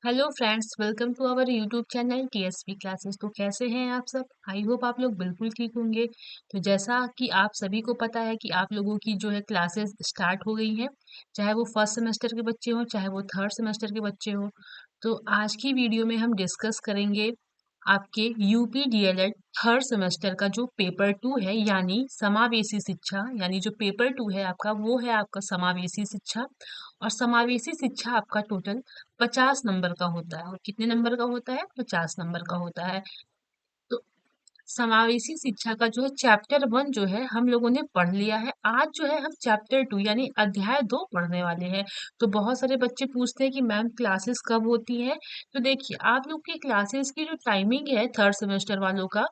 Hello friends, welcome to our YouTube channel TSP classes. तो कैसे हैं आप सब? आई होप आप लोग बिल्कुल ठीक होंगे। तो जैसा कि आप सभी को पता है कि आप लोगों की जो है क्लासेस स्टार्ट हो गई हैं, चाहे वो फर्स्ट सेमेस्टर के बच्चे हों चाहे वो थर्ड सेमेस्टर के बच्चे हों। तो आज की वीडियो में हम डिस्कस करेंगे आपके यूपी डीएलएड थर्ड सेमेस्टर का जो पेपर टू है, यानी समावेशी शिक्षा। यानी जो पेपर टू है आपका, वो है आपका समावेशी शिक्षा। और समावेशी शिक्षा आपका टोटल 50 नंबर का होता है। और कितने नंबर का होता है? 50 नंबर का होता है। तो समावेशी शिक्षा का जो है चैप्टर 1 जो है हम लोगों ने पढ़ लिया है। आज जो है हम चैप्टर 2 यानी अध्याय 2 पढ़ने वाले हैं। तो बहुत सारे बच्चे पूछते हैं कि मैम क्लासेस कब होती है। तो देखिए, आप लोग की क्लासेस की जो टाइमिंग है थर्ड सेमेस्टर वालों का,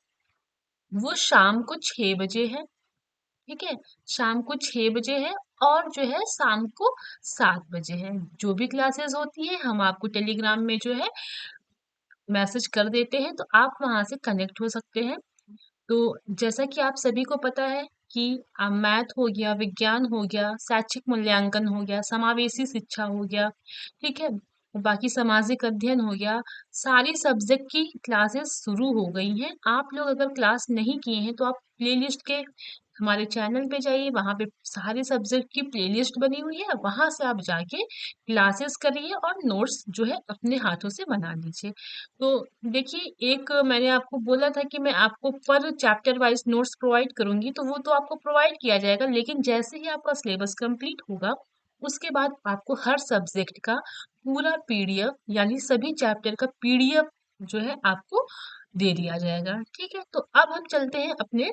वो शाम को 6 बजे है। ठीक है, शाम को 6 बजे है। और जो है शाम को 7 बजे है। जो भी क्लासेस होती है हम आपको टेलीग्राम में जो है मैसेज कर देते हैं, तो आप वहां से कनेक्ट हो सकते हैं। तो जैसा कि आप सभी को पता है कि मैथ हो गया, विज्ञान हो गया, शैक्षिक मूल्यांकन हो गया, समावेशी शिक्षा हो गया, ठीक है, बाकी सामाजिक अध्ययन हो गया, सारी सब्जेक्ट की क्लासेस शुरू हो गई हैं। आप लोग अगर क्लास नहीं किए हैं तो आप प्लेलिस्ट के हमारे चैनल पे जाइए, वहां पे सारे सब्जेक्ट की प्लेलिस्ट बनी हुई है, वहां से आप जाके क्लासेस करिए और नोट्स जो है अपने हाथों से बना लीजिए। तो देखिए, एक मैंने आपको बोला था कि मैं आपको पर चैप्टर वाइज नोट्स प्रोवाइड करूंगी, तो वो तो आपको प्रोवाइड किया जाएगा, लेकिन जैसे ही आपका सिलेबस कंप्लीट होगा उसके बाद आपको हर सब्जेक्ट का पूरा पीडीएफ यानी सभी चैप्टर का पीडीएफ जो है आपको दे दिया जाएगा। ठीक है, तो अब हम चलते हैं अपने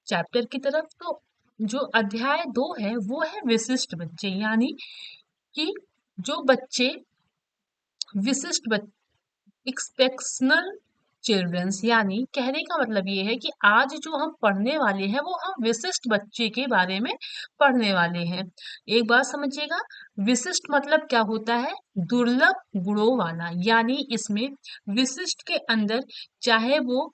चैप्टर की तरफ। तो जो अध्याय 2 है वो है विशिष्ट बच्चे, यानी कि जो बच्चे विशिष्ट एक्सपेक्शनल चिल्ड्रंस, यानी कहने का मतलब ये है कि आज जो हम पढ़ने वाले हैं वो हम विशिष्ट बच्चे के बारे में पढ़ने वाले हैं। एक बात समझिएगा, विशिष्ट मतलब क्या होता है? दुर्लभ गुणों वाला। यानी इसमें विशिष्ट के अंदर चाहे वो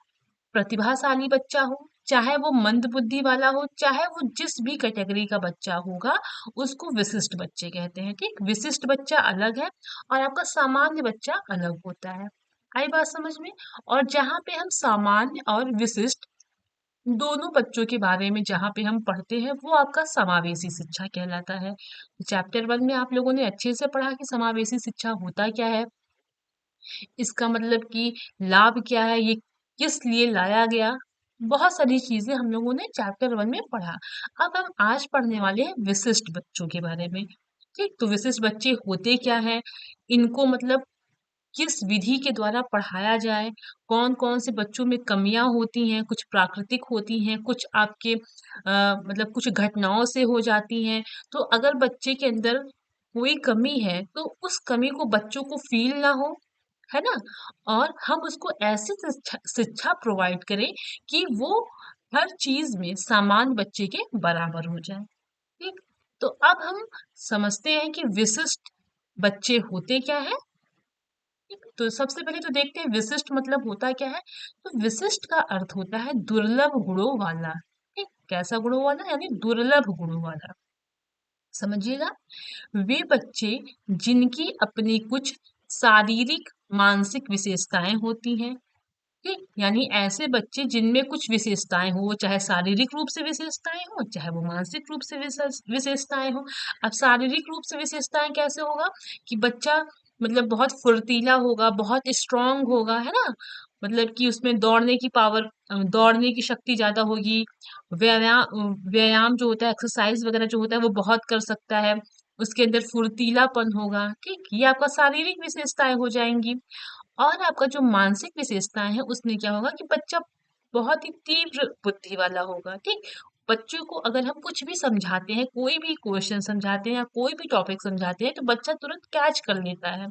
प्रतिभाशाली बच्चा हो, चाहे वो मंद बुद्धि वाला हो, चाहे वो जिस भी कैटेगरी का बच्चा होगा, उसको विशिष्ट बच्चे कहते हैं। ठीक, विशिष्ट बच्चा अलग है और आपका सामान्य बच्चा अलग होता है। आई बात समझ में? और जहाँ पे हम सामान्य और विशिष्ट दोनों बच्चों के बारे में जहाँ पे हम पढ़ते हैं, वो आपका समावेशी शिक्षा कहलाता है। चैप्टर 1 में आप लोगों ने अच्छे से पढ़ा कि समावेशी शिक्षा होता क्या है, इसका मतलब कि लाभ क्या है, ये किस लिए लाया गया। बहुत सारी चीजें हम लोगों ने चैप्टर 1 में पढ़ा। अब हम आज पढ़ने वाले हैं विशिष्ट बच्चों के बारे में। ठीक, तो विशिष्ट बच्चे होते क्या है, इनको मतलब किस विधि के द्वारा पढ़ाया जाए, कौन कौन से बच्चों में कमियां होती हैं, कुछ प्राकृतिक होती हैं, कुछ आपके मतलब कुछ घटनाओं से हो जाती हैं। तो अगर बच्चे के अंदर कोई कमी है तो उस कमी को बच्चों को फील ना हो, है ना, और हम उसको ऐसी शिक्षा शिक्षा प्रोवाइड करें कि वो हर चीज में सामान्य बच्चे के बराबर हो जाए। ठीक, तो अब हम समझते हैं कि विशिष्ट बच्चे होते क्या है। ठीक, तो सबसे पहले तो देखते हैं विशिष्ट मतलब होता क्या है। तो विशिष्ट का अर्थ होता है दुर्लभ गुणों वाला। ठीक, कैसा गुणों वाला? यानी दुर्लभ गुणों वाला। समझिएगा, वे बच्चे जिनकी अपनी कुछ शारीरिक मानसिक विशेषताएं होती हैं। ठीक, यानी ऐसे बच्चे जिनमें कुछ विशेषताएं हो, वो चाहे शारीरिक रूप से विशेषताएं हो चाहे वो मानसिक रूप से विशेषताएं हो। अब शारीरिक रूप से विशेषताएं कैसे होगा कि बच्चा मतलब बहुत फुर्तीला होगा, बहुत स्ट्रांग होगा, है ना, मतलब कि उसमें दौड़ने की पावर, दौड़ने की शक्ति ज्यादा होगी। व्यायाम व्यायाम जो होता है, एक्सरसाइज वगैरह जो होता है वो बहुत कर सकता है। उसके अंदर फुर्तीलापन होगा। ठीक, ये आपका शारीरिक विशेषताएं हो जाएंगी। और आपका जो मानसिक विशेषताएं हैं उसमें क्या होगा कि बच्चा बहुत ही तीव्र बुद्धि वाला होगा। ठीक, बच्चों को अगर हम कुछ भी समझाते हैं, कोई भी क्वेश्चन समझाते हैं या कोई भी टॉपिक समझाते हैं, तो बच्चा तुरंत कैच कर लेता है।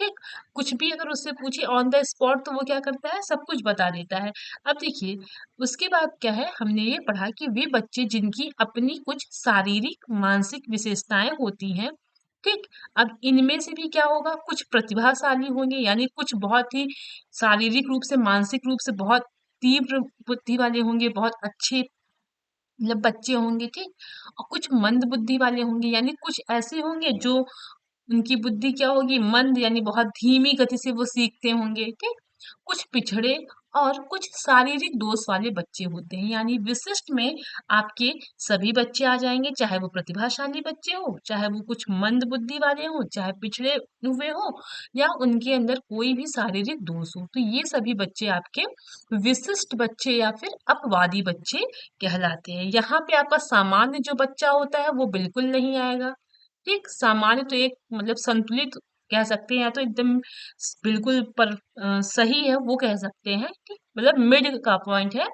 ठीक, कुछ भी अगर उससे पूछे ऑन द स्पॉट तो वो क्या करता है, सब कुछ बता देता है। अब देखिए, उसके बाद क्या है, हमने ये पढ़ा कि वे बच्चे जिनकी अपनी कुछ शारीरिक मानसिक विशेषताएं होती हैं। ठीक, अब इनमें से भी क्या होगा, कुछ प्रतिभाशाली होंगे, यानी कुछ बहुत ही शारीरिक रूप से मानसिक रूप से बहुत तीव्र बुद्धि वाले होंगे, बहुत अच्छे मतलब बच्चे होंगे। ठीक, और कुछ मंद बुद्धि वाले होंगे, यानी कुछ ऐसे होंगे जो उनकी बुद्धि क्या होगी, मंद यानी बहुत धीमी गति से वो सीखते होंगे, ठीक। कुछ पिछड़े और कुछ शारीरिक दोष वाले बच्चे होते हैं, यानी विशिष्ट में आपके सभी बच्चे आ जाएंगे, चाहे वो प्रतिभाशाली बच्चे हो, चाहे वो कुछ मंद बुद्धि वाले हो, चाहे पिछड़े हुए हो, या उनके अंदर कोई भी शारीरिक दोष हो, तो ये सभी बच्चे आपके विशिष्ट बच्चे या फिर अपवादी बच्चे कहलाते हैं। यहाँ पे आपका सामान्य जो बच्चा होता है वो बिल्कुल नहीं आएगा, ठीक। सामान्य तो एक मतलब संतुलित कह सकते हैं, या तो एकदम बिल्कुल पर सही है वो कह सकते हैं, ठीक, मतलब मिड का पॉइंट है।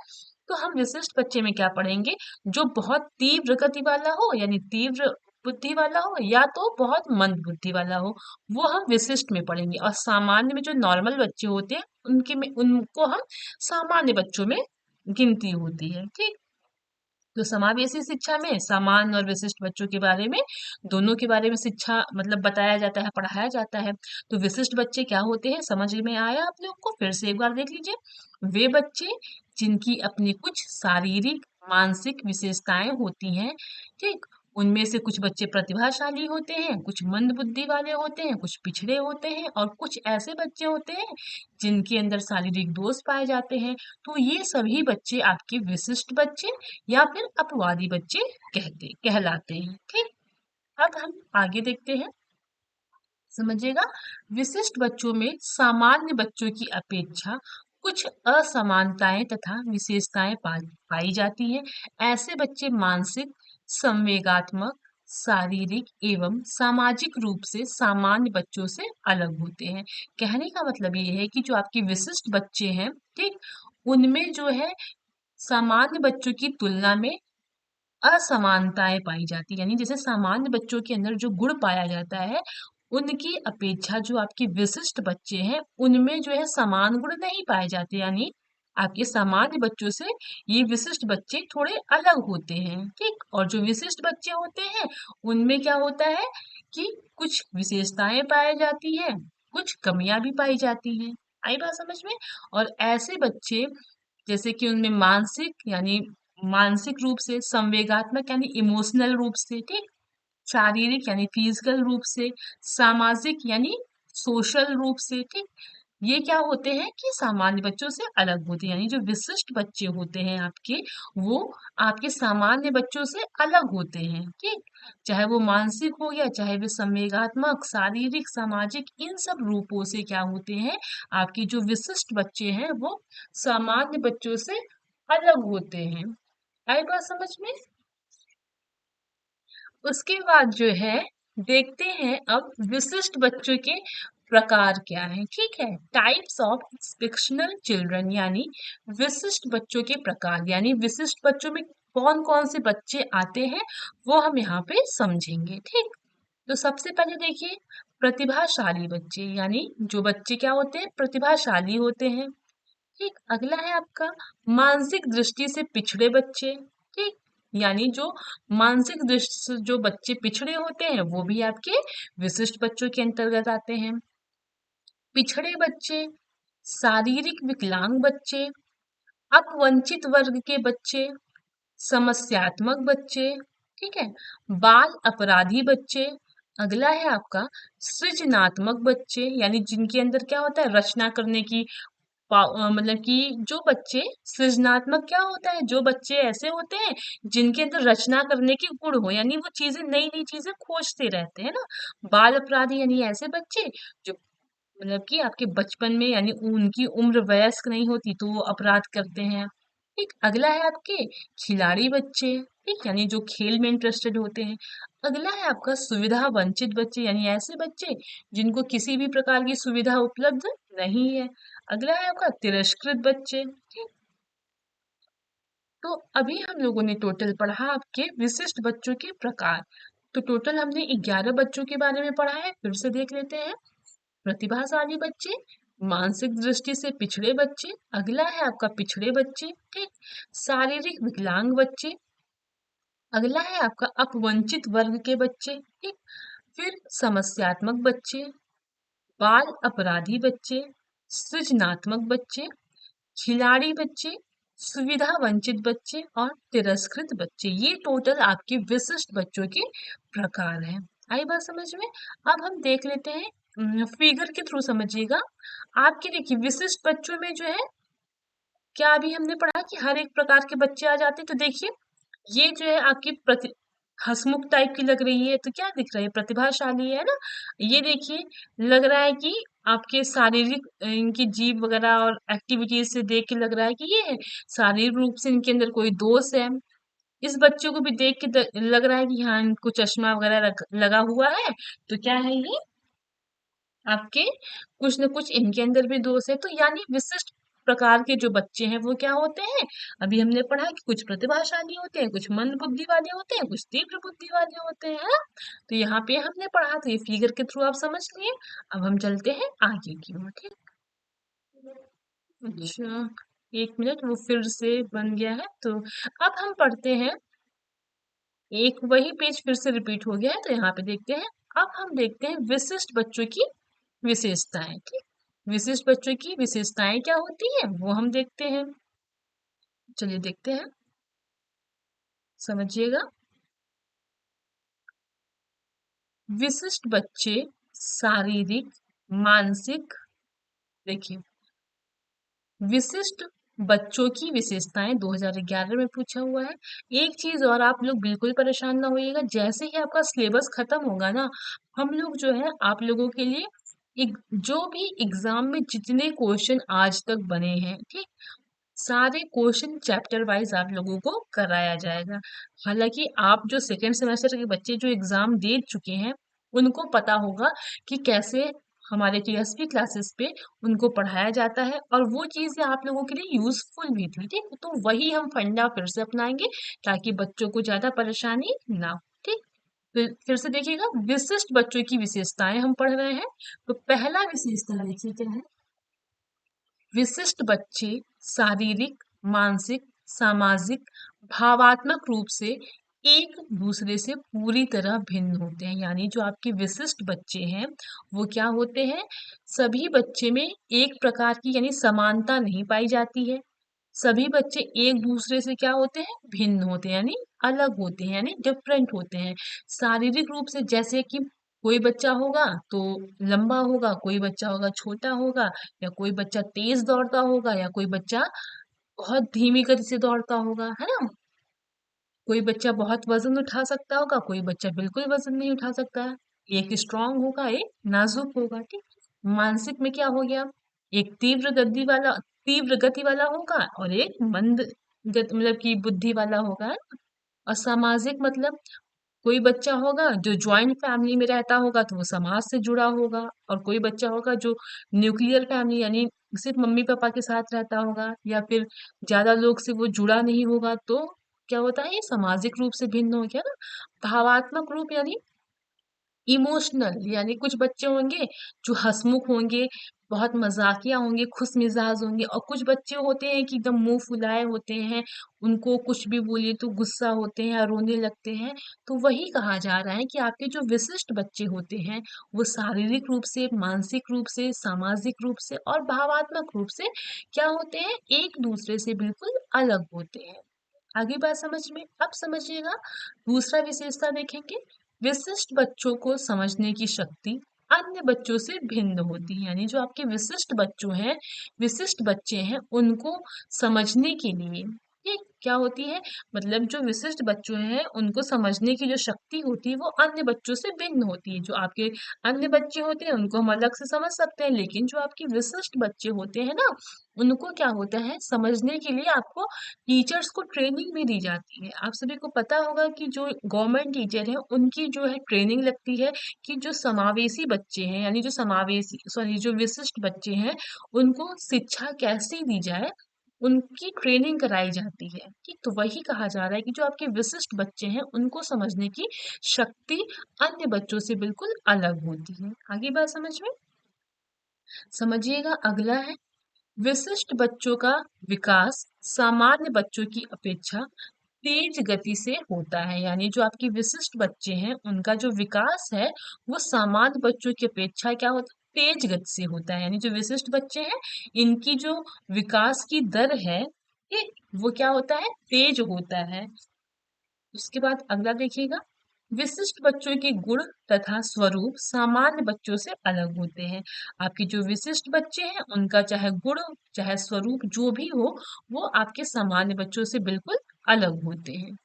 तो हम विशिष्ट बच्चे में क्या पढ़ेंगे, जो बहुत तीव्र गति वाला हो यानी तीव्र बुद्धि वाला हो, या तो बहुत मंद बुद्धि वाला हो, वो हम विशिष्ट में पढ़ेंगे। और सामान्य में जो नॉर्मल बच्चे होते हैं उनके में उनको हम सामान्य बच्चों में गिनती होती है, ठीक। तो समावेशी शिक्षा में सामान्य और विशिष्ट बच्चों के बारे में, दोनों के बारे में शिक्षा मतलब बताया जाता है, पढ़ाया जाता है। तो विशिष्ट बच्चे क्या होते हैं, समझ में आया आप लोग को? फिर से एक बार देख लीजिए। वे बच्चे जिनकी अपनी कुछ शारीरिक मानसिक विशेषताएं होती हैं, ठीक। उनमें से कुछ बच्चे प्रतिभाशाली होते हैं, कुछ मंद बुद्धि वाले होते हैं, कुछ पिछड़े होते हैं, और कुछ ऐसे बच्चे होते हैं जिनके अंदर शारीरिक दोष पाए जाते हैं। तो ये सभी बच्चे आपके विशिष्ट बच्चे या फिर अपवादी बच्चे कहलाते हैं, ठीक। अब हम आगे देखते हैं, समझिएगा। विशिष्ट बच्चों में सामान्य बच्चों की अपेक्षा कुछ असमानताएं तथा विशेषताएं पाई जाती हैं। ऐसे बच्चे मानसिक, संवेगात्मक, शारीरिक एवं सामाजिक रूप से सामान्य बच्चों से अलग होते हैं। कहने का मतलब ये है कि जो आपके विशिष्ट बच्चे हैं, ठीक, उनमें जो है सामान्य बच्चों की तुलना में असमानताएं पाई जाती है, यानी जैसे सामान्य बच्चों के अंदर जो गुण पाया जाता है, उनकी अपेक्षा जो आपके विशिष्ट बच्चे हैं उनमें जो है समान गुण नहीं पाए जाते, यानी आपके सामान्य बच्चों से ये विशिष्ट बच्चे थोड़े अलग होते हैं, ठीक। और जो विशिष्ट बच्चे होते हैं उनमें क्या होता है कि कुछ विशेषताएं पाई जाती हैं, कुछ कमियां भी पाई जाती हैं। आई बात समझ में? और ऐसे बच्चे जैसे कि उनमें मानसिक यानी मानसिक रूप से, संवेगात्मक यानी इमोशनल रूप से, ठीक, शारीरिक यानी फिजिकल रूप से, सामाजिक यानी सोशल रूप से, ठीक, ये क्या होते हैं कि सामान्य बच्चों से अलग होते हैं, यानी जो विशिष्ट बच्चे होते हैं आपके, वो आपके सामान्य बच्चों से अलग होते हैं, ठीक। चाहे वो मानसिक हो या चाहे वे संवेगात्मक, शारीरिक, सामाजिक, इन सब रूपों से क्या होते हैं, आपके जो विशिष्ट बच्चे हैं वो सामान्य बच्चों से अलग होते हैं। आई बात समझ में? उसके बाद जो है देखते हैं अब विशिष्ट बच्चों के प्रकार क्या हैं, ठीक है। टाइप्स ऑफ एक्सेप्शनल चिल्ड्रन, यानी विशिष्ट बच्चों के प्रकार, यानी विशिष्ट बच्चों में कौन कौन से बच्चे आते हैं वो हम यहाँ पे समझेंगे, ठीक। तो सबसे पहले देखिए, प्रतिभाशाली बच्चे, यानी जो बच्चे क्या होते हैं, प्रतिभाशाली होते हैं, ठीक। अगला है आपका मानसिक दृष्टि से पिछड़े बच्चे, ठीक, यानी जो मानसिक दृष्टि से जो बच्चे पिछड़े होते हैं वो भी आपके विशिष्ट बच्चों के अंतर्गत आते हैं। पिछड़े बच्चे, शारीरिक विकलांग बच्चे, अपवंचित वर्ग के बच्चे, समस्यात्मक बच्चे, ठीक है, बाल अपराधी बच्चे। अगला है आपका सृजनात्मक बच्चे, यानी जिनके अंदर क्या होता है, रचना करने की मतलब कि जो बच्चे सृजनात्मक क्या होता है, जो बच्चे ऐसे होते हैं जिनके अंदर रचना करने के गुण हो, यानी वो चीजें नई नई चीजें खोजते रहते हैं ना। बाल अपराधी यानी ऐसे बच्चे जो मतलब कि आपके बचपन में यानी उनकी उम्र वयस्क नहीं होती तो वो अपराध करते हैं, ठीक। अगला है आपके खिलाड़ी बच्चे, ठीक, यानी जो खेल में इंटरेस्टेड होते हैं। अगला है आपका सुविधा वंचित बच्चे, यानी ऐसे बच्चे जिनको किसी भी प्रकार की सुविधा उपलब्ध नहीं है। अगला है आपका तिरस्कृत बच्चे, ठीक। तो अभी हम लोगों ने टोटल पढ़ा आपके विशिष्ट बच्चों के प्रकार। तो टोटल हमने 11 बच्चों के बारे में पढ़ा है, फिर से देख लेते हैं। प्रतिभाशाली बच्चे, मानसिक दृष्टि से पिछड़े बच्चे, अगला है आपका पिछड़े बच्चे, ठीक, शारीरिक विकलांग बच्चे, अगला है आपका अपवंचित वर्ग के बच्चे, ठीक, फिर समस्यात्मक बच्चे, बाल अपराधी बच्चे, सृजनात्मक बच्चे, खिलाड़ी बच्चे, सुविधा वंचित बच्चे और तिरस्कृत बच्चे। ये टोटल आपके विशिष्ट बच्चों के प्रकार हैं। आई बात समझ में? अब हम देख लेते हैं फिगर के थ्रू समझिएगा। आपके देखिए विशिष्ट बच्चों में जो है, क्या अभी हमने पढ़ा कि हर एक प्रकार के बच्चे आ जाते हैं, तो देखिए ये जो है आपकी हंसमुख टाइप की लग रही है, तो क्या दिख रहा है, प्रतिभाशाली है ना। ये देखिए लग रहा है कि आपके शारीरिक इनकी जीव वगैरह और एक्टिविटीज से देख के लग रहा है कि ये है शारीरिक रूप से इनके अंदर कोई दोष है। इस बच्चे को भी देख के लग रहा है कि हाँ इनको चश्मा वगैरह लगा हुआ है, तो क्या है ये आपके कुछ न कुछ इनके अंदर भी दोष है। तो यानी विशिष्ट प्रकार के जो बच्चे हैं वो क्या होते हैं, अभी हमने पढ़ा कि कुछ प्रतिभाशाली होते हैं, कुछ मंद बुद्धि वाले होते हैं, कुछ तीव्र बुद्धि वाले होते हैं, है ना? तो यहाँ पे हमने पढ़ा, तो ये फिगर के थ्रू आप समझ लिए। अब हम चलते हैं आगे की ओर, ठीक। अच्छा, एक मिनट, वो फिर से बन गया है, तो अब हम पढ़ते हैं। एक वही पेज फिर से रिपीट हो गया है, तो यहाँ पे देखते हैं। अब हम देखते हैं विशिष्ट बच्चों की विशेषताएं, ठीक। विशिष्ट बच्चों की विशेषताएं क्या होती हैं वो हम देखते हैं। चलिए देखते हैं, समझिएगा। विशिष्ट बच्चे शारीरिक, मानसिक, देखिए विशिष्ट बच्चों की विशेषताएं 2011 में पूछा हुआ है। एक चीज और, आप लोग बिल्कुल परेशान ना होइएगा, जैसे ही आपका सिलेबस खत्म होगा ना, हम लोग जो है आप लोगों के लिए जो भी एग्जाम में जितने क्वेश्चन आज तक बने हैं, ठीक, सारे क्वेश्चन चैप्टर वाइज आप लोगों को कराया जाएगा। हालांकि आप जो सेकेंड सेमेस्टर के बच्चे जो एग्जाम दे चुके हैं, उनको पता होगा कि कैसे हमारे टीएसपी क्लासेस पे उनको पढ़ाया जाता है, और वो चीजें आप लोगों के लिए यूजफुल भी थी, ठीक। तो वही हम फंडा फिर से अपनाएंगे ताकि बच्चों को ज्यादा परेशानी ना हो, ठीक। फिर से देखिएगा, विशिष्ट बच्चों की विशेषताएं हम पढ़ रहे हैं। तो पहला विशेषता देखिए क्या है। विशिष्ट बच्चे शारीरिक, मानसिक, सामाजिक, भावात्मक रूप से एक दूसरे से पूरी तरह भिन्न होते हैं। यानी जो आपके विशिष्ट बच्चे हैं वो क्या होते हैं, सभी बच्चे में एक प्रकार की यानी समानता नहीं पाई जाती है। सभी बच्चे एक दूसरे से क्या होते हैं, भिन्न होते हैं, यानी अलग होते हैं, यानी डिफरेंट होते हैं। शारीरिक रूप से जैसे कि कोई बच्चा होगा तो लंबा होगा, कोई बच्चा होगा छोटा होगा, या कोई बच्चा तेज दौड़ता होगा, या कोई बच्चा बहुत धीमी गति से दौड़ता होगा, है ना। कोई बच्चा बहुत वजन उठा सकता होगा, कोई बच्चा बिल्कुल वजन नहीं उठा सकता है। एक स्ट्रांग होगा, एक नाजुक होगा, ठीक। मानसिक में क्या हो गया, एक तीव्र गति वाला होगा, और एक मंद मतलब की बुद्धि वाला होगा, है ना? और सामाजिक मतलब कोई बच्चा होगा जो ज्वाइंट फैमिली में रहता होगा तो वो समाज से जुड़ा होगा, और कोई बच्चा होगा जो न्यूक्लियर फैमिली यानी सिर्फ मम्मी पापा के साथ रहता होगा, या फिर ज्यादा लोग से वो जुड़ा नहीं होगा, तो क्या होता है, ये सामाजिक रूप से भिन्न हो गया ना। भावात्मक रूप यानी इमोशनल, यानी कुछ बच्चे होंगे जो हंसमुख होंगे, बहुत मजाकिया होंगे, खुश मिजाज होंगे, और कुछ बच्चे होते हैं कि एकदम मुंह फुलाए होते हैं, उनको कुछ भी बोलिए तो गुस्सा होते हैं या रोने लगते हैं। तो वही कहा जा रहा है कि आपके जो विशिष्ट बच्चे होते हैं वो शारीरिक रूप से, मानसिक रूप से, सामाजिक रूप से और भावात्मक रूप से क्या होते हैं, एक दूसरे से बिल्कुल अलग होते हैं। आगे बात समझ में, अब समझिएगा। दूसरा विशेषता देखेंगे, विशिष्ट बच्चों को समझने की शक्ति अन्य बच्चों से भिन्न होती है। यानी जो आपके विशिष्ट बच्चे हैं उनको समझने के लिए ये क्या होती है, मतलब जो विशिष्ट बच्चों हैं उनको समझने की जो शक्ति होती है वो अन्य बच्चों से भिन्न होती है। जो आपके अन्य बच्चे होते हैं उनको हम अलग से समझ सकते हैं, लेकिन जो आपके विशिष्ट बच्चे होते हैं ना, उनको क्या होता है, समझने के लिए आपको टीचर्स को ट्रेनिंग भी दी जाती है। आप सभी को पता होगा कि जो गवर्नमेंट टीचर है उनकी जो है ट्रेनिंग लगती है कि जो समावेशी बच्चे हैं, यानी जो समावेशी सॉरी जो विशिष्ट बच्चे हैं उनको शिक्षा कैसी दी जाए, उनकी ट्रेनिंग कराई जाती है। ठीक, तो वही कहा जा रहा है कि जो आपके विशिष्ट बच्चे हैं उनको समझने की शक्ति अन्य बच्चों से बिल्कुल अलग होती है। आगे बात समझ में, समझिएगा। अगला है, विशिष्ट बच्चों का विकास सामान्य बच्चों की अपेक्षा तेज गति से होता है। यानी जो आपके विशिष्ट बच्चे हैं उनका जो विकास है वो सामान्य बच्चों की अपेक्षा क्या होता है, तेज गति से होता है। यानी जो विशिष्ट बच्चे हैं इनकी जो विकास की दर है ये वो क्या होता है, तेज होता है। उसके बाद अगला देखिएगा, विशिष्ट बच्चों के गुण तथा स्वरूप सामान्य बच्चों से अलग होते हैं। आपके जो विशिष्ट बच्चे हैं उनका चाहे गुण चाहे स्वरूप जो भी हो वो आपके सामान्य बच्चों से बिल्कुल अलग होते हैं।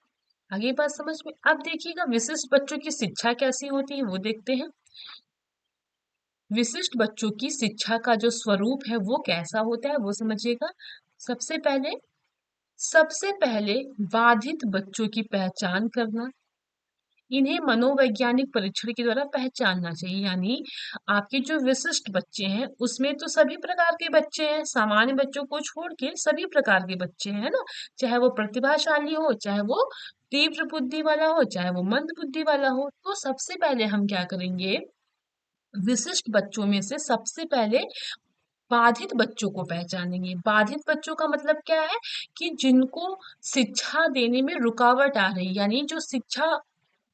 आगे बात समझ में। अब देखिएगा विशिष्ट बच्चों की शिक्षा कैसी होती है वो देखते हैं। विशिष्ट बच्चों की शिक्षा का जो स्वरूप है वो कैसा होता है वो समझिएगा। सबसे पहले सबसे पहले बाधित बच्चों की पहचान करना। इन्हें मनोवैज्ञानिक परीक्षण के द्वारा पहचानना चाहिए। यानी आपके जो विशिष्ट बच्चे हैं उसमें तो सभी प्रकार के बच्चे हैं, सामान्य बच्चों को छोड़ के सभी प्रकार के बच्चे हैं, है ना। चाहे वो प्रतिभाशाली हो, चाहे वो तीव्र बुद्धि वाला हो, चाहे वो मंद बुद्धि वाला हो। तो सबसे पहले हम क्या करेंगे, विशिष्ट बच्चों में से सबसे पहले बाधित बच्चों को पहचानेंगे। बाधित बच्चों का मतलब क्या है कि जिनको शिक्षा देने में रुकावट आ रही, यानी जो शिक्षा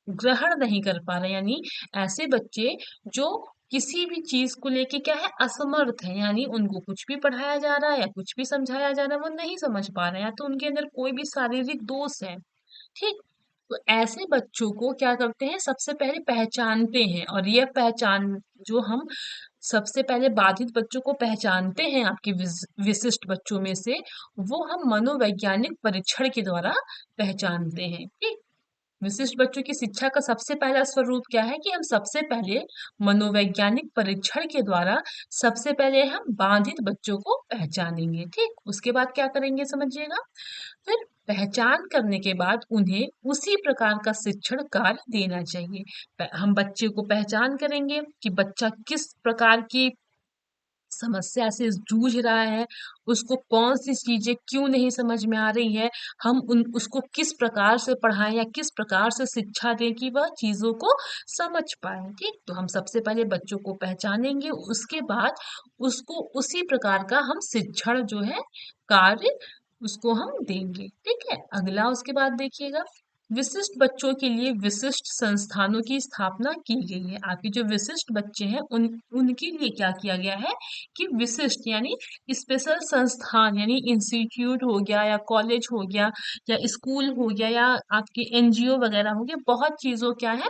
ग्रहण नहीं कर पा रहे, यानी ऐसे बच्चे जो किसी भी चीज को लेके क्या है असमर्थ है, यानी उनको कुछ भी पढ़ाया जा रहा है या कुछ भी समझाया जा रहा है वो नहीं समझ पा रहे हैं, या तो उनके अंदर कोई भी शारीरिक दोष है। ठीक। तो ऐसे बच्चों को क्या करते हैं, सबसे पहले पहचानते हैं, और यह पहचान जो हम सबसे पहले बाधित बच्चों को पहचानते हैं आपके विशिष्ट बच्चों में से, वो हम मनोवैज्ञानिक परीक्षण के द्वारा पहचानते हैं। ठीक। विशिष्ट बच्चों की शिक्षा का सबसे पहला स्वरूप क्या है कि हम सबसे पहले मनोवैज्ञानिक परीक्षण के द्वारा सबसे पहले हम बाधित बच्चों को पहचानेंगे। ठीक। उसके बाद क्या करेंगे समझिएगा। फिर पहचान करने के बाद उन्हें उसी प्रकार का शिक्षण कार्य देना चाहिए। हम बच्चे को पहचान करेंगे कि बच्चा किस प्रकार की समस्या से जूझ रहा है, उसको कौन सी चीजें क्यों नहीं समझ में आ रही है, हम उन उसको किस प्रकार से पढ़ाएं या किस प्रकार से शिक्षा दें कि वह चीजों को समझ पाए। ठीक। तो हम सबसे पहले बच्चों को पहचानेंगे, उसके बाद उसको उसी प्रकार का हम शिक्षण जो है कार्य उसको हम देंगे। ठीक है। अगला उसके बाद देखिएगा, विशिष्ट बच्चों के लिए विशिष्ट संस्थानों की स्थापना की गई है। आपके जो विशिष्ट बच्चे हैं उनके लिए क्या किया गया है कि विशिष्ट यानी स्पेशल संस्थान, यानी इंस्टीट्यूट हो गया या कॉलेज हो गया या स्कूल हो गया या आपके एनजीओ वगैरह हो गया, बहुत चीजों क्या है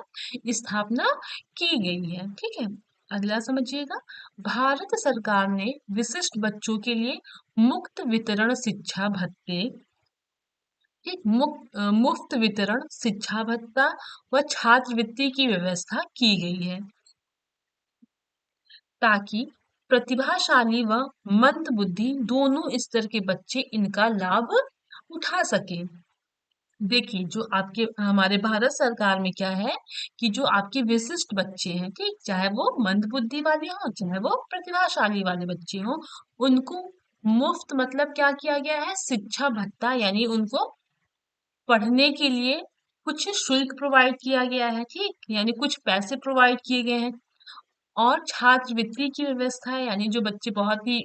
स्थापना की गई है। ठीक है। अगला समझिएगा, भारत सरकार ने विशिष्ट बच्चों के लिए मुक्त वितरण शिक्षा भत्ते, ठीक, मुफ्त वितरण शिक्षा भत्ता व छात्रवृत्ति की व्यवस्था की गई है ताकि प्रतिभाशाली व मंद बुद्धि दोनों स्तर के बच्चे इनका लाभ उठा सके। देखिए जो आपके हमारे भारत सरकार में क्या है कि जो आपके विशिष्ट बच्चे हैं, ठीक, चाहे वो मंद बुद्धि वाले हों चाहे वो प्रतिभाशाली वाले बच्चे हों, उनको मुफ्त मतलब क्या किया गया है, शिक्षा भत्ता, यानी उनको पढ़ने के लिए कुछ शुल्क प्रोवाइड किया गया है। ठीक, यानी कुछ पैसे प्रोवाइड किए गए हैं। और छात्रवृत्ति की व्यवस्था है, यानी जो बच्चे बहुत ही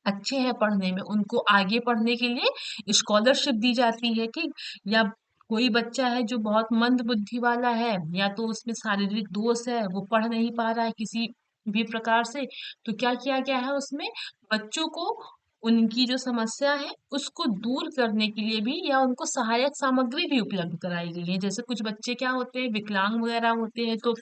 अच्छे हैं पढ़ने में उनको आगे पढ़ने के लिए स्कॉलरशिप दी जाती है। ठीक। या कोई बच्चा है जो बहुत मंद बुद्धि वाला है या तो उसमें शारीरिक दोष है, वो पढ़ नहीं पा रहा है किसी भी प्रकार से, तो क्या किया गया है उसमें बच्चों को उनकी जो समस्या है उसको दूर करने के लिए भी या उनको सहायक सामग्री भी उपलब्ध कराई गई है। जैसे कुछ बच्चे क्या होते हैं विकलांग वगैरह होते हैं तो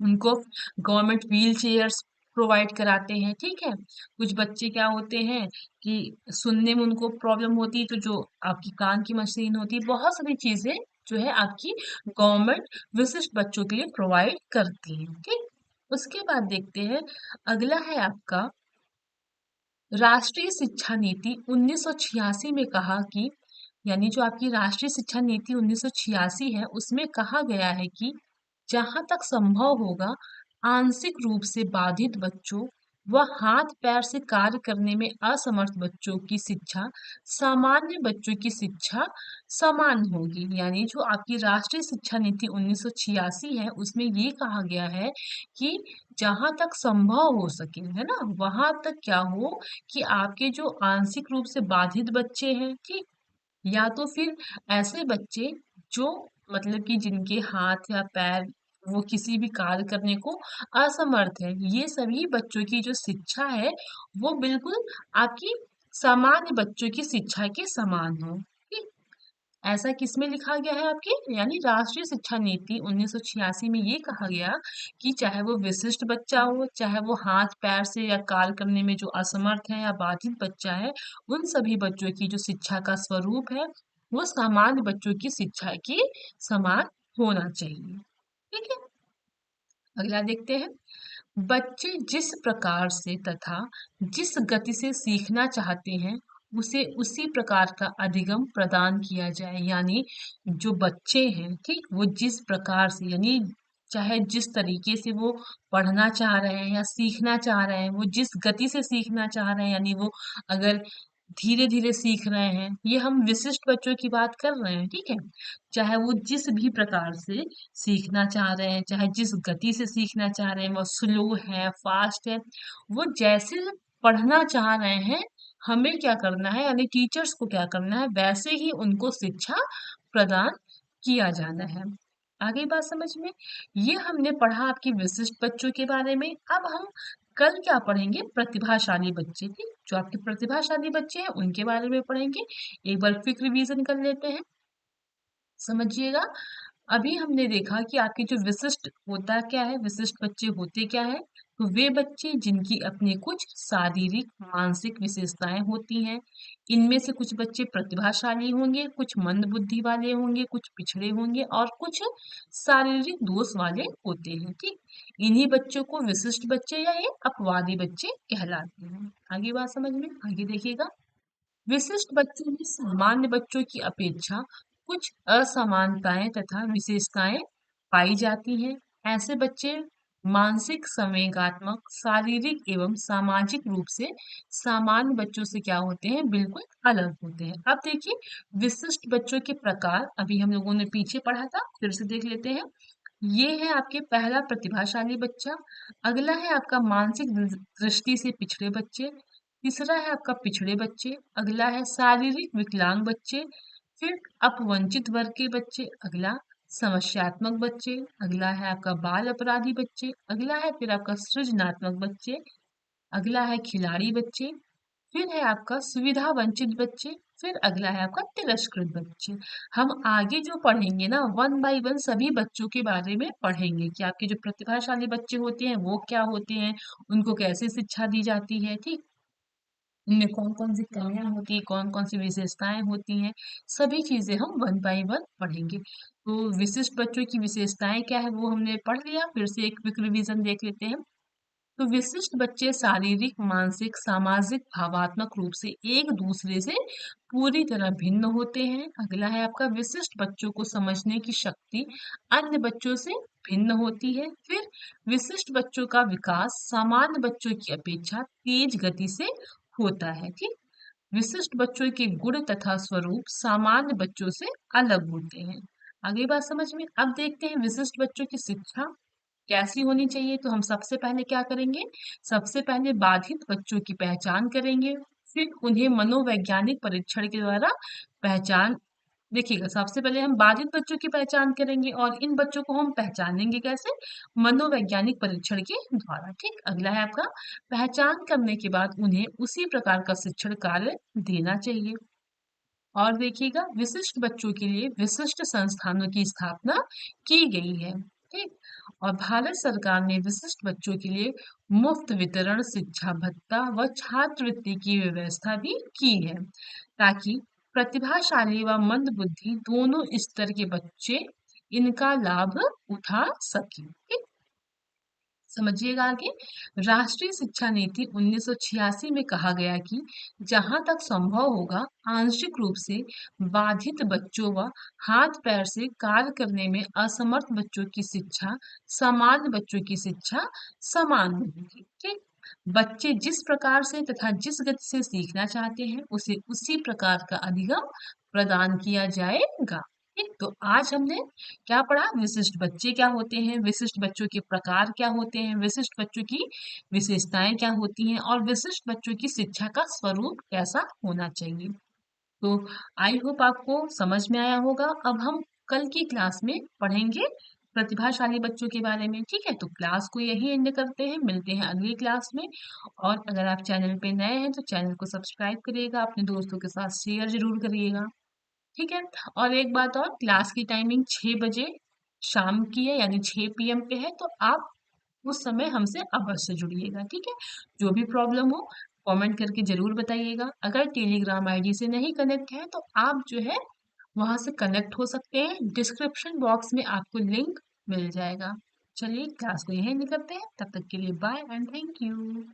उनको गवर्नमेंट व्हील चेयर्स प्रोवाइड कराते हैं। ठीक है। कुछ बच्चे क्या होते हैं कि सुनने में उनको प्रॉब्लम होती है तो जो आपकी कान की मशीन होती है, बहुत सारी चीजें जो है आपकी गवर्नमेंट विशिष्ट बच्चों के लिए प्रोवाइड करती है। ठीक। उसके बाद देखते हैं, अगला है आपका राष्ट्रीय शिक्षा नीति 1986 में कहा कि, यानी जो आपकी राष्ट्रीय शिक्षा नीति 1986 है उसमें कहा गया है कि जहां तक संभव होगा आंशिक रूप से बाधित बच्चों व हाथ पैर से कार्य करने में असमर्थ बच्चों की शिक्षा सामान्य बच्चों की शिक्षा समान होगी। यानी जो आपकी राष्ट्रीय शिक्षा नीति 1986 है उसमें ये कहा गया है कि जहां तक संभव हो सके, है ना, वहां तक क्या हो कि आपके जो आंशिक रूप से बाधित बच्चे हैं, ठीक, या तो फिर ऐसे बच्चे जो मतलब कि जिनके हाथ या पैर वो किसी भी कार्य करने को असमर्थ है, ये सभी बच्चों की जो शिक्षा है वो बिल्कुल आपकी सामान्य बच्चों की शिक्षा के समान हो। ठीक। ऐसा किसमें लिखा गया है आपके, यानी राष्ट्रीय शिक्षा नीति 1986 में ये कहा गया कि चाहे वो विशिष्ट बच्चा हो, चाहे वो हाथ पैर से या कार्य करने में जो असमर्थ है या बाधित बच्चा है, उन सभी बच्चों की जो शिक्षा का स्वरूप है वो सामान्य बच्चों की शिक्षा के समान होना चाहिए। ठीक है, अगला देखते हैं। बच्चे जिस प्रकार से तथा जिस गति से सीखना चाहते हैं उसे उसी प्रकार का अधिगम प्रदान किया जाए, यानी जो बच्चे हैं, ठीक, वो जिस प्रकार से, यानी चाहे जिस तरीके से वो पढ़ना चाह रहे हैं या सीखना चाह रहे हैं, वो जिस गति से सीखना चाह रहे हैं, यानी वो अगर धीरे धीरे सीख रहे हैं, ये हम विशिष्ट बच्चों की बात कर रहे हैं, ठीक है। चाहे वो जिस भी प्रकार से सीखना चाह रहे हैं, चाहे जिस गति से सीखना चाह रहे हैं, वो स्लो है, फास्ट है, वो जैसे पढ़ना चाह रहे हैं, हमें क्या करना है, यानी टीचर्स को क्या करना है, वैसे ही उनको शिक्षा प्रदान किया जाना है। आगे बात समझ में। ये हमने पढ़ा आपके विशिष्ट बच्चों के बारे में। अब हम कल क्या पढ़ेंगे, प्रतिभाशाली बच्चे, ठीक, जो आपके प्रतिभाशाली बच्चे हैं उनके बारे में पढ़ेंगे। एक बार क्विक रिवीजन कर लेते हैं, समझिएगा। अभी हमने देखा कि आपके जो विशिष्ट होता क्या है, विशिष्ट बच्चे होते क्या है, तो वे बच्चे जिनकी अपनी कुछ शारीरिक मानसिक विशेषताएं होती हैं। इनमें से कुछ बच्चे प्रतिभाशाली होंगे, कुछ मंद बुद्धि वाले होंगे, कुछ पिछड़े होंगे और कुछ शारीरिक दोष वाले होते हैं, ठीक। इन्हीं बच्चों को विशिष्ट बच्चे या ये अपवादी बच्चे कहलाते हैं। आगे बात समझ में, आगे देखिएगा। विशिष्ट बच्चों में सामान्य बच्चों की अपेक्षा कुछ असमानताएं तथा विशेषताएं पाई जाती हैं। ऐसे बच्चे मानसिक, संवेगात्मक, शारीरिक एवं सामाजिक रूप से सामान्य बच्चों से क्या होते हैं, बिल्कुल अलग होते हैं। अब देखिए विशिष्ट बच्चों के प्रकार, अभी हम लोगों ने पीछे पढ़ा था, फिर से देख लेते हैं। ये है आपके पहला प्रतिभाशाली बच्चा, अगला है आपका मानसिक दृष्टि से पिछड़े बच्चे, तीसरा है आपका पिछड़े बच्चे, अगला है शारीरिक विकलांग बच्चे, फिर अपवंचित वर्ग के बच्चे, अगला समस्यात्मक बच्चे, अगला है आपका बाल अपराधी बच्चे, अगला है फिर आपका सृजनात्मक बच्चे, अगला है खिलाड़ी बच्चे, फिर है आपका सुविधा वंचित बच्चे, फिर अगला है आपका तिरस्कृत बच्चे। हम आगे जो पढ़ेंगे ना, वन बाय वन सभी बच्चों के बारे में पढ़ेंगे कि आपके जो प्रतिभाशाली बच्चे होते हैं वो क्या होते हैं, उनको कैसे शिक्षा दी जाती है, ठीक, उनमें कौन-कौन सी कमियाँ होती हैं, कौन-कौन सी विशेषताएँ होती हैं, सभी चीज़ें हम वन बाय वन पढ़ेंगे। तो विशिष्ट बच्चों की विशेषताएँ क्या है वो हमने पढ़ लिया, फिर से एक क्विक रिवीजन देख लेते हैं। तो विशिष्ट बच्चे शारीरिक, मानसिक, सामाजिक, भावात्मक रूप से एक दूसरे से पूरी तरह भिन्न होते हैं। अगला है आपका विशिष्ट बच्चों को समझने की शक्ति अन्य बच्चों से भिन्न होती है। फिर विशिष्ट बच्चों का विकास सामान्य बच्चों की अपेक्षा तेज गति से होता है, ठीक। विशिष्ट बच्चों के गुण तथा स्वरूप सामान्य बच्चों से अलग होते हैं। आगे बात समझ में। अब देखते हैं विशिष्ट बच्चों की शिक्षा कैसी होनी चाहिए। तो हम सबसे पहले क्या करेंगे, सबसे पहले बाधित बच्चों की पहचान करेंगे, फिर उन्हें मनोवैज्ञानिक परीक्षण के द्वारा पहचान, देखिएगा सबसे पहले हम बाधित बच्चों की पहचान करेंगे और इन बच्चों को हम पहचानेंगे कैसे, मनोवैज्ञानिक परीक्षण के द्वारा, ठीक। अगला है आपका पहचान करने के बाद उन्हें उसी प्रकार का शिक्षण कार्य देना चाहिए। और देखिएगा विशिष्ट बच्चों के लिए विशिष्ट संस्थानों की स्थापना की गई है, ठीक। और भारत सरकार ने विशिष्ट बच्चों के लिए मुफ्त वितरण शिक्षा भत्ता व छात्रवृत्ति की व्यवस्था भी की है, ताकि प्रतिभाशाली व मंद बुद्धि दोनों स्तर के बच्चे इनका लाभ उठा सकें, ठीक। समझिएगा आगे। राष्ट्रीय शिक्षा नीति 1986 में कहा गया कि जहां तक संभव होगा आंशिक रूप से बाधित बच्चों व हाथ पैर से कार्य करने में असमर्थ बच्चों की शिक्षा सामान्य बच्चों की शिक्षा समान होगी, ठीक। बच्चे जिस प्रकार से तथा जिस गति से सीखना चाहते हैं उसे उसी प्रकार का अधिगम प्रदान किया जाएगा, ठीक। तो आज हमने क्या पढ़ा, विशिष्ट बच्चे क्या होते हैं, विशिष्ट बच्चों के प्रकार क्या होते हैं, विशिष्ट बच्चों की विशेषताएं क्या होती हैं और विशिष्ट बच्चों की शिक्षा का स्वरूप कैसा होना चाहिए। तो आई होप आपको समझ में आया होगा। अब हम कल की क्लास में पढ़ेंगे प्रतिभाशाली बच्चों के बारे में, ठीक है। तो क्लास को यही एंड करते हैं, मिलते हैं अगली क्लास में। और अगर आप चैनल पे नए हैं तो चैनल को सब्सक्राइब करिएगा, अपने दोस्तों के साथ शेयर जरूर करिएगा। ठीक है। और एक बात और, क्लास की टाइमिंग 6 बजे शाम की है, यानी 6 PM पे है, तो आप उस समय हमसे अवश्य जुड़िएगा, ठीक है। जो भी प्रॉब्लम हो कमेंट करके जरूर बताइएगा। अगर टेलीग्राम आईडी से नहीं कनेक्ट है तो आप जो है वहां से कनेक्ट हो सकते हैं, डिस्क्रिप्शन बॉक्स में आपको लिंक मिल जाएगा। चलिए क्लास को यहीं निकलते हैं, तब तक के लिए बाय एंड थैंक यू।